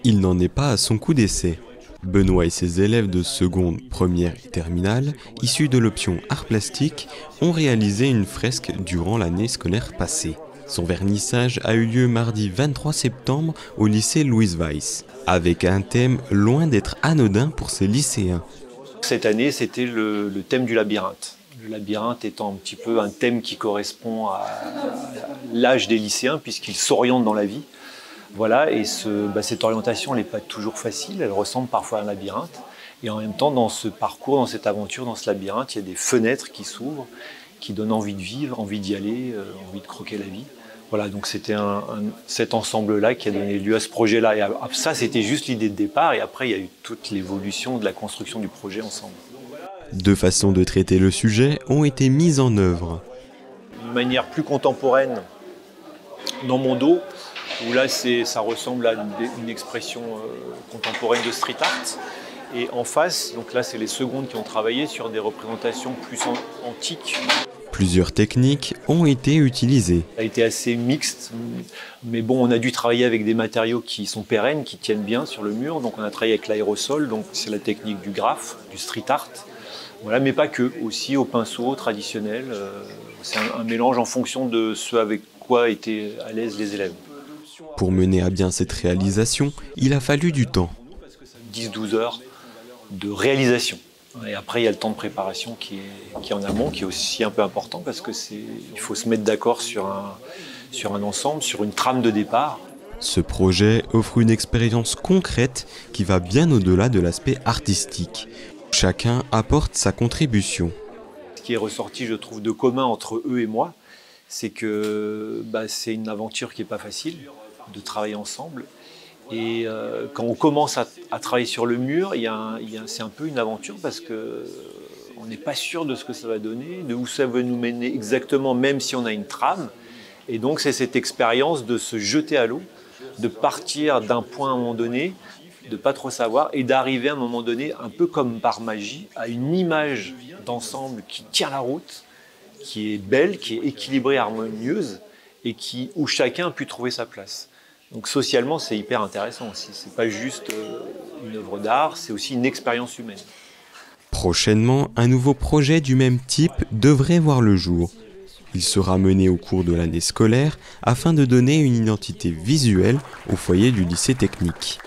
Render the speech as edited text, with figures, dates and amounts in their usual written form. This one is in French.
Il n'en est pas à son coup d'essai. Benoît et ses élèves de seconde, première et terminale, issus de l'option art plastique, ont réalisé une fresque durant l'année scolaire passée. Son vernissage a eu lieu mardi 23 septembre au lycée Louise Weiss, avec un thème loin d'être anodin pour ces lycéens. Cette année, c'était le thème du labyrinthe. Le labyrinthe étant un petit peu un thème qui correspond à l'âge des lycéens, puisqu'ils s'orientent dans la vie. Voilà, et cette orientation, elle n'est pas toujours facile, elle ressemble parfois à un labyrinthe. Et en même temps, dans ce parcours, dans cette aventure, dans ce labyrinthe, il y a des fenêtres qui s'ouvrent, qui donnent envie de vivre, envie d'y aller, envie de croquer la vie. Voilà, donc c'était cet ensemble-là qui a donné lieu à ce projet-là. Et ça, c'était juste l'idée de départ, et après, il y a eu toute l'évolution de la construction du projet ensemble. Deux façons de traiter le sujet ont été mises en œuvre. Une manière plus contemporaine, dans mon dos, où là ça ressemble à une expression contemporaine de street art. Et en face, donc là c'est les secondes qui ont travaillé sur des représentations plus antiques. Plusieurs techniques ont été utilisées. Ça a été assez mixte, mais bon, on a dû travailler avec des matériaux qui sont pérennes, qui tiennent bien sur le mur. Donc on a travaillé avec l'aérosol, donc c'est la technique du graphe, du street art. Voilà, mais pas que, aussi au pinceau traditionnel. C'est un mélange en fonction de ce avec quoi étaient à l'aise les élèves. Pour mener à bien cette réalisation, il a fallu du temps. 10-12 heures de réalisation. Et après, il y a le temps de préparation qui est en amont, qui est aussi un peu important parce qu'il faut se mettre d'accord sur un ensemble, sur une trame de départ. Ce projet offre une expérience concrète qui va bien au-delà de l'aspect artistique. Chacun apporte sa contribution. Ce qui est ressorti, je trouve, de commun entre eux et moi, c'est que c'est une aventure qui n'est pas facile de travailler ensemble. Et quand on commence à travailler sur le mur, c'est un peu une aventure parce qu'on n'est pas sûr de ce que ça va donner, de où ça va nous mener exactement, même si on a une trame. Et donc c'est cette expérience de se jeter à l'eau, de partir d'un point à un moment donné, de ne pas trop savoir, et d'arriver à un moment donné, un peu comme par magie, à une image d'ensemble qui tient la route, qui est belle, qui est équilibrée, harmonieuse, et où chacun a pu trouver sa place. Donc socialement, c'est hyper intéressant aussi. C'est pas juste une œuvre d'art, c'est aussi une expérience humaine. Prochainement, un nouveau projet du même type devrait voir le jour. Il sera mené au cours de l'année scolaire afin de donner une identité visuelle au foyer du lycée technique.